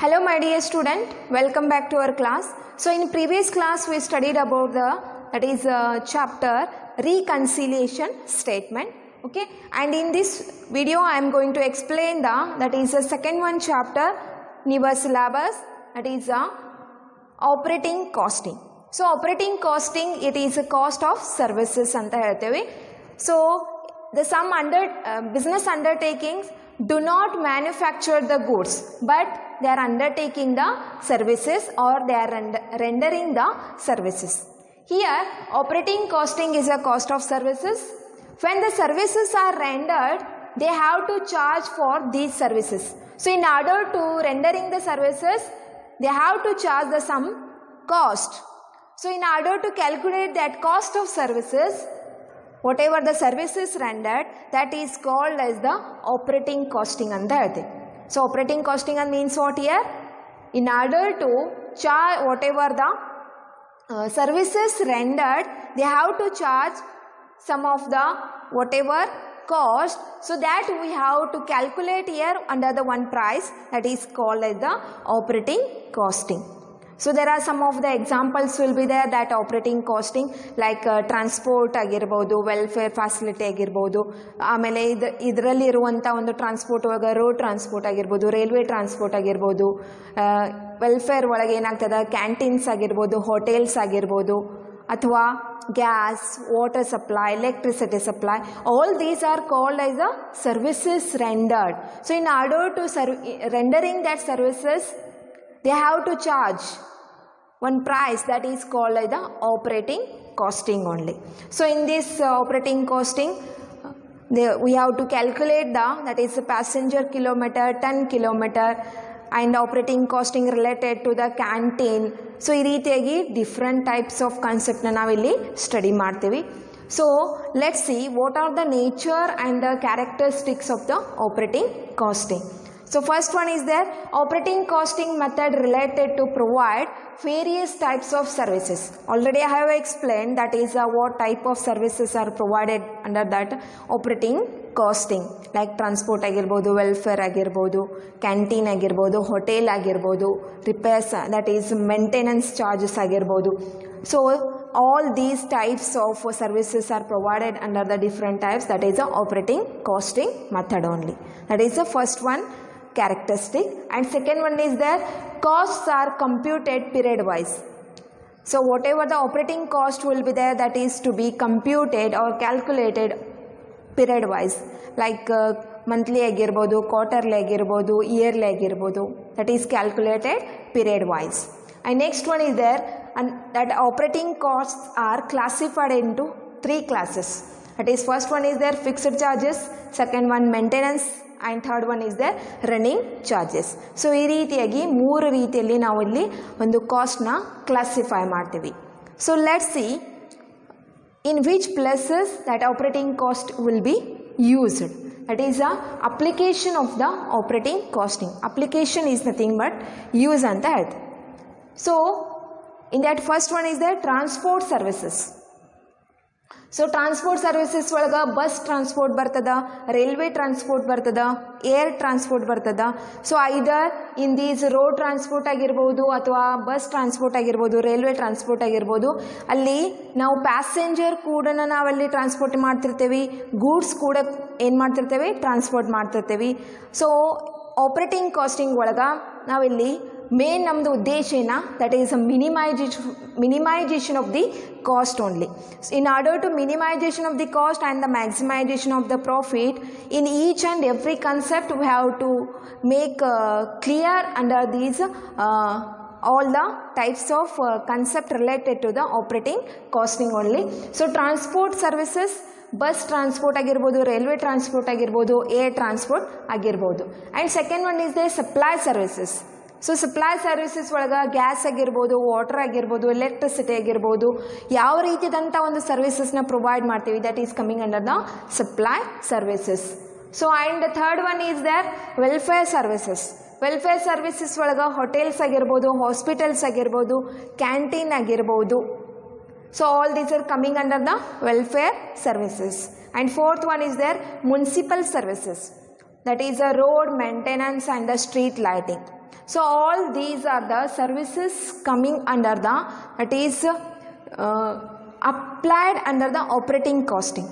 Hello my dear student, welcome back to our class. So in previous class we studied about the chapter reconciliation statement, okay, and in this video I am going to explain the second one chapter in your syllabus, that is operating costing. So operating costing, it is a cost of services anta helteve. So the some business undertakings do not manufacture the goods, but they are undertaking the services or they are rendering the services. Here operating costing is a cost of services. When the services are rendered, they have to charge for these services. So in order to rendering the services, they have to charge the some cost. So in order to calculate that cost of services, whatever the service is rendered, that is called as the operating costing anta ಹೇಳ್ತೀವಿ. So operating costing means what here? In order to charge whatever the services rendered, they have to charge some of the whatever cost, so that we have to calculate here under the one price, that is called as the operating costing. So there are some of the examples will be there that operating costing, like transport ಆಗಿರಬಹುದು, welfare facility ಆಗಿರಬಹುದು, ಆಮೇಲೆ ಇದರಲ್ಲಿ ಇರುವಂಥ ಒಂದು transport ಒಳಗೆ road transport ಆಗಿರ್ಬೋದು, railway transport ಆಗಿರ್ಬೋದು, welfare ಒಳಗೆ ಏನಾಗ್ತದೆ ಕ್ಯಾಂಟೀನ್ಸ್ ಆಗಿರ್ಬೋದು, ಹೋಟೆಲ್ಸ್ ಆಗಿರ್ಬೋದು, ಅಥವಾ gas, water supply, electricity supply, all these are called as the services rendered. So in order to rendering that services, they have to charge one price, that is called as the operating costing only. So in this operating costing, we have to calculate that is the passenger kilometer, ton kilometer, and operating costing related to the canteen. So ಈ ರೀತಿಯಾಗಿ different types of concept ನ ನಾವಿಲ್ಲಿ study ಮಾಡ್ತೀವಿ. So let's see what are the nature and the characteristics of the operating costing. So first one is there, operating costing method related to provide various types of services. Already I have explained that is what type of services are provided under that operating costing, like transport ಆಗಿರ್ಬೋದು, welfare ಆಗಿರ್ಬೋದು, canteen ಆಗಿರ್ಬೋದು, hotel ಆಗಿರ್ಬೋದು, repairs, that is maintenance charges ಆಗಿರ್ಬೋದು. So all these types of services are provided under the different types, that is the operating costing method only. That is the first one characteristic. And second one is that costs are computed period wise. So whatever the operating cost will be there, that is to be computed or calculated period wise, like monthly ಆಗಿರ್ಬೋದು, quarterly ಆಗಿರ್ಬೋದು, yearly ಆಗಿರ್ಬೋದು, that is calculated period wise. And next one is there, and that operating costs are classified into three classes. That is first one is there fixed charges, second one maintenance, and third one is there running charges. So ಈ ರೀತಿಯಾಗಿ ಮೂರು ರೀತಿಯಲ್ಲಿ ನಾವು ಇಲ್ಲಿ ಒಂದು cost ನ classify ಮಾಡ್ತೀವಿ. So let's see in which places that operating cost will be used. That is the application of the operating costing. Application is nothing but use ಅಂತ ಹೇಳ್ತೀವಿ. So in that first one is there transport services. So transport services ಒಳಗ bus transport ಬರ್ತದ, railway transport ಬರ್ತದ, air transport ಬರ್ತದ. So either in these road transport ಆಗಿರ್ಬೋದು, ಅಥವಾ bus transport ಆಗಿರ್ಬೋದು, railway transport ಆಗಿರ್ಬೋದು, ಅಲ್ಲಿ ನಾವು ಪ್ಯಾಸೆಂಜರ್ ಕೂಡ ನಾವಲ್ಲಿ ಟ್ರಾನ್ಸ್ಪೋರ್ಟ್ ಮಾಡ್ತಿರ್ತೇವೆ, ಗೂಡ್ಸ್ ಕೂಡ ಏನು ಮಾಡ್ತಿರ್ತೇವೆ, ಟ್ರಾನ್ಸ್ಪೋರ್ಟ್ ಮಾಡ್ತಿರ್ತೇವೆ. ಸೊ ಆಪರೇಟಿಂಗ್ ಕಾಸ್ಟಿಂಗ್ ಒಳಗ ನಾವಿಲ್ಲಿ ಮೇನ್ ನಮ್ಮದು ಉದ್ದೇಶ ಏನ, that is minimization of the cost only. So in order to minimization of the cost and the maximization of the profit, in each and every concept we have to make clear under these all the types of concept related to the operating costing only. So transport services, bus transport ಆಗಿರ್ಬೋದು, railway transport ಆಗಿರ್ಬೋದು, air transport ಆಗಿರ್ಬೋದು. And second one is the supply services. So supply services ಒಳಗೆ gas ಆಗಿರ್ಬೋದು, water ಆಗಿರ್ಬೋದು, electricity ಆಗಿರ್ಬೋದು, ಯಾವ ರೀತಿಯಾದಂಥ ಒಂದು ಸರ್ವಿಸಸ್ನ ಪ್ರೊವೈಡ್ ಮಾಡ್ತೀವಿ, that is coming under the supply services. So and third one is their welfare services. Welfare services ಒಳಗೆ ಹೋಟೆಲ್ಸ್ ಆಗಿರ್ಬೋದು, ಹಾಸ್ಪಿಟಲ್ಸ್ ಆಗಿರ್ಬೋದು, ಕ್ಯಾಂಟೀನ್ ಆಗಿರ್ಬೋದು. So all these are coming under the welfare services. And fourth one is there municipal services. that is a road maintenance and the street lighting. So all these are the services coming under the, that is applied under the operating costing.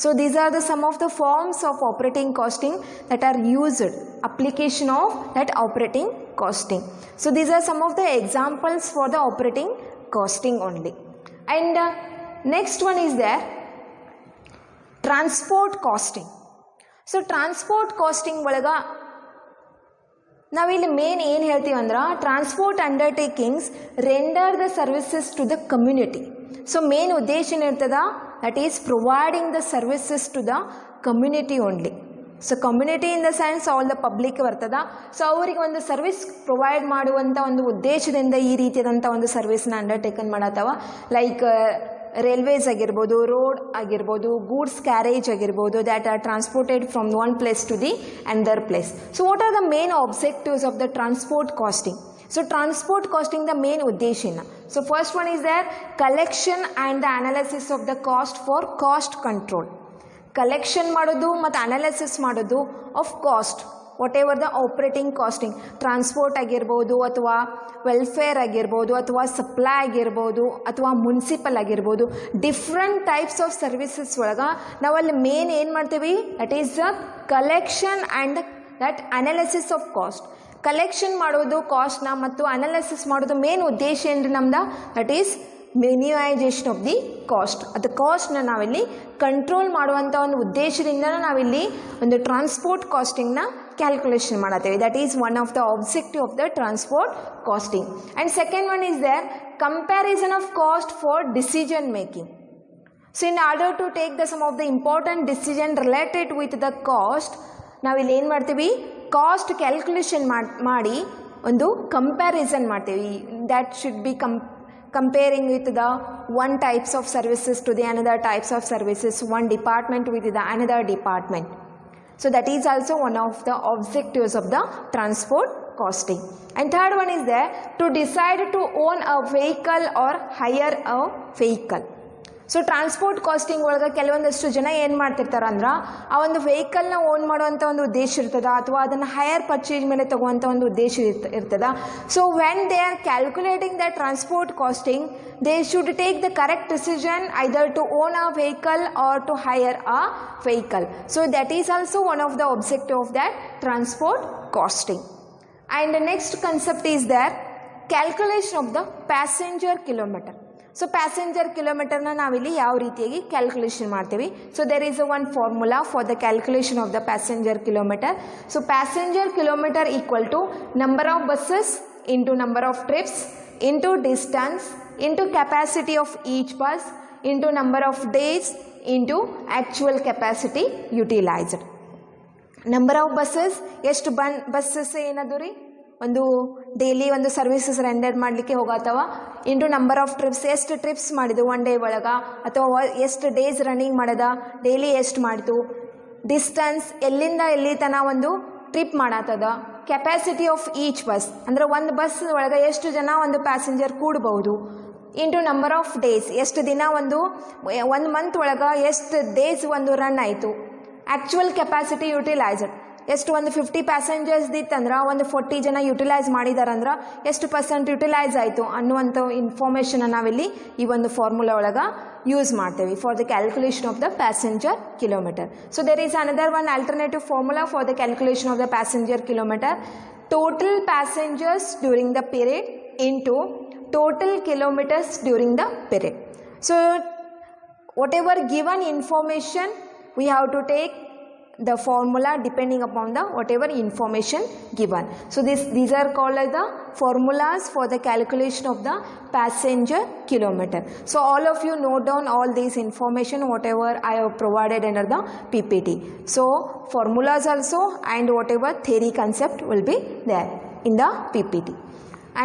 So these are the some of the forms of operating costing that are used, application of that operating costing. So these are some of the examples for the operating costing only. And next one is there, transport costing. So transport costing ಒಳಗ ನಾವಿಲ್ಲಿ main ಏನು ಹೇಳ್ತೀವಿ ಅಂದ್ರೆ, transport undertakings render the services to the community. So main ಉದ್ದೇಶ ಏನಿರ್ತದ, that is providing the services to the community only. So community in the sense all the public ಬರ್ತದ. So ಅವರಿಗೆ ಒಂದು ಸರ್ವಿಸ್ ಪ್ರೊವೈಡ್ ಮಾಡುವಂಥ ಒಂದು ಉದ್ದೇಶದಿಂದ ಈ ರೀತಿಯಾದಂಥ ಒಂದು ಸರ್ವಿಸ್ನ ಅಂಡರ್ಟೇಕನ್ ಮಾಡತ್ತವ. ಲೈಕ್ ರೈಲ್ವೇಸ್ ಆಗಿರ್ಬೋದು, ರೋಡ್ ಆಗಿರ್ಬೋದು, ಗೂಡ್ಸ್ ಕ್ಯಾರೇಜ್ ಆಗಿರ್ಬೋದು, that are transported from one place to the another place. So what are the main objectives of the transport costing? So transport costing the main ಉದ್ದೇಶನ. So first one is there, collection and the analysis of the cost for cost control. Collection ಮಾಡೋದು ಮತ್ತು analysis ಮಾಡೋದು of cost, whatever the operating costing, transport ಆಗಿರ್ಬೋದು ಅಥವಾ welfare ಆಗಿರ್ಬೋದು ಅಥವಾ supply ಆಗಿರ್ಬೋದು ಅಥವಾ municipal ಆಗಿರ್ಬೋದು, ಡಿಫ್ರೆಂಟ್ ಟೈಪ್ಸ್ ಆಫ್ ಸರ್ವಿಸಸ್ ಒಳಗೆ ನಾವಲ್ಲಿ ಮೇನ್ ಏನು ಮಾಡ್ತೀವಿ, that is the collection and that analysis of cost. Collection ಮಾಡೋದು ಕಾಸ್ಟ್ನ ಮತ್ತು ಅನಾಲಿಸಿಸ್ ಮಾಡೋದು ಮೇನ್ ಉದ್ದೇಶ ಏನ್ರಿ ನಮ್ದು, that is minimisation of the cost. ಅದು ಕಾಸ್ಟ್ನ ನಾವಿಲ್ಲಿ ಕಂಟ್ರೋಲ್ ಮಾಡುವಂಥ ಒಂದು ಉದ್ದೇಶದಿಂದ ನಾವಿಲ್ಲಿ ಒಂದು ಟ್ರಾನ್ಸ್ಪೋರ್ಟ್ ಕಾಸ್ಟಿಂಗ್ನ ಕ್ಯಾಲ್ಕುಲೇಷನ್ ಮಾಡತ್ತೇವೆ. That is one of the objective of the transport costing. And second one is there, comparison of cost for decision making. So in order to take the some of the important decision related with the cost, ನಾವಿಲ್ಲಿ ಏನು ಮಾಡ್ತೀವಿ, cost calculation ಮಾಡಿ ಒಂದು comparison ಮಾಡ್ತೀವಿ. That should be comparing with the one types of services to the another types of services, one department with the another department. So that is also one of the objectives of the transport costing. And third one is there, to decide to own a vehicle or hire a vehicle. So transport costing ಒಳಗೆ ಕೆಲವೊಂದಷ್ಟು ಜನ ಏನು ಮಾಡ್ತಿರ್ತಾರೆ ಅಂದ್ರೆ, ಆ ಒಂದು ವೆಹಿಕಲ್ನ own ಮಾಡುವಂಥ ಒಂದು ಉದ್ದೇಶ ಇರ್ತದ ಅಥವಾ ಅದನ್ನು ಹೈಯರ್ ಪರ್ಚೇಸ್ ಮೇಲೆ ತಗುವಂಥ ಒಂದು ಉದ್ದೇಶ ಇರ್ತದ. So when they are calculating the transport costing, they should take the correct decision either to own a vehicle or to hire a vehicle. So that is also one of the objective of that transport costing. And next concept is there, calculation of the passenger kilometre. So passenger ಕಿಲೋಮೀಟರ್ನ ನಾವಿಲ್ಲಿ ಯಾವ ರೀತಿಯಾಗಿ calculation ಮಾಡ್ತೀವಿ. So there is one formula for the calculation of the passenger kilometre. So passenger kilometer equal to number of buses into number of trips into distance into capacity of each bus into number of days into actual capacity utilised. Number of buses ಎಷ್ಟು buses ಏನದು ರೀ, ಒಂದು daily ಒಂದು services render ಮಾಡಲಿಕ್ಕೆ ಹೋಗತ್ತವ, into number of trips, ಎಷ್ಟು trips ಮಾಡಿದ್ದು one day ಒಳಗೆ ಅಥವಾ ಎಷ್ಟು ಡೇಸ್ ರನ್ನಿಂಗ್ ಮಾಡದ, ಡೈಲಿ ಎಷ್ಟು ಮಾಡಿತು, ಡಿಸ್ಟನ್ಸ್ ಎಲ್ಲಿಂದ ಎಲ್ಲಿ ತನಕ ಒಂದು ಟ್ರಿಪ್ ಮಾಡತ್ತದ, ಕೆಪಾಸಿಟಿ ಆಫ್ ಈಚ್ ಬಸ್ ಅಂದರೆ ಒಂದು ಬಸ್ ಒಳಗೆ ಎಷ್ಟು ಜನ ಒಂದು ಪ್ಯಾಸೆಂಜರ್ ಕೂಡಬಹುದು, ಇಂಟು ನಂಬರ್ ಆಫ್ ಡೇಸ್ ಎಷ್ಟು ದಿನ ಒಂದು ಮಂತ್ ಒಳಗೆ ಎಷ್ಟು ಡೇಸ್ ಒಂದು ರನ್ ಆಯಿತು, ಆ್ಯಕ್ಚುಯಲ್ ಕೆಪಾಸಿಟಿ ಯುಟಿಲೈಸ್ಡ್ ಎಷ್ಟು ಒಂದು 50 ಪ್ಯಾಸೆಂಜರ್ಸ್ ಇತ್ತಂದ್ರೆ ಒಂದು 40 ಜನ ಯುಟಿಲೈಸ್ ಮಾಡಿದಾರಂದ್ರೆ ಎಷ್ಟು % ಯುಟಿಲೈಸ್ ಆಯಿತು ಅನ್ನುವಂಥ ಇನ್ಫಾರ್ಮೇಷನ್ನ ನಾವಿಲ್ಲಿ ಈ ಒಂದು ಫಾರ್ಮುಲಾ ಒಳಗೆ ಯೂಸ್ ಮಾಡ್ತೇವೆ for the calculation of the passenger kilometre. So there is another one alternative formula for the calculation of the passenger kilometer, total passengers during the period into total kilometers during the period. So whatever given information we have to take the formula depending upon the whatever information given. So these are called as the formulas for the calculation of the passenger kilometer. So all of you note down all these information whatever I have provided under the PPT. So formulas also and whatever theory concept will be there in the PPT.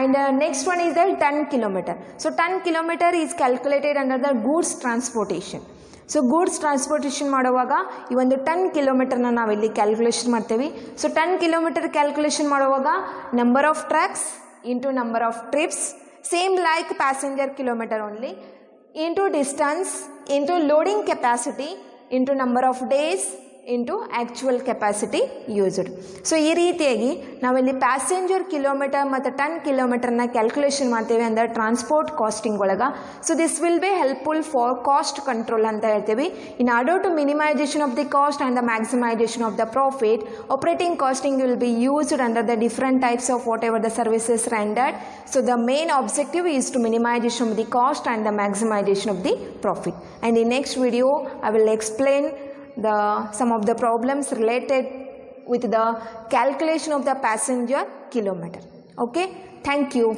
And next one is the ton kilometer. So ton kilometer is calculated under the goods transportation. So goods transportation ಮಾಡುವಾಗ ಈ ಒಂದು ton ಕಿಲೋಮೀಟರ್ನ ನಾವಿಲ್ಲಿ calculation ಮಾಡ್ತೇವೆ. So ton kilometer calculation ಮಾಡುವಾಗ number of trucks into number of trips same like passenger kilometer only into distance into loading capacity into number of days into actual capacity used. So ಈ ರೀತಿಯಾಗಿ ನಾವಿಲ್ಲಿ passenger kilometer ಮತ್ತು ton ಕಿಲೋಮೀಟರ್ನ calculation ಮಾಡ್ತೇವೆ ಅಂದರೆ transport costing ಒಳಗೆ. So this will be helpful for cost control ಅಂತ ಹೇಳ್ತೀವಿ. In order to minimisation of the cost and the maximisation of the profit, operating costing will be used under the different types of whatever the services rendered. So the main objective is to minimization of the cost and the maximization of the profit. And in next video I will explain some of the problems related with the calculation of the passenger kilometer. Okay, thank you.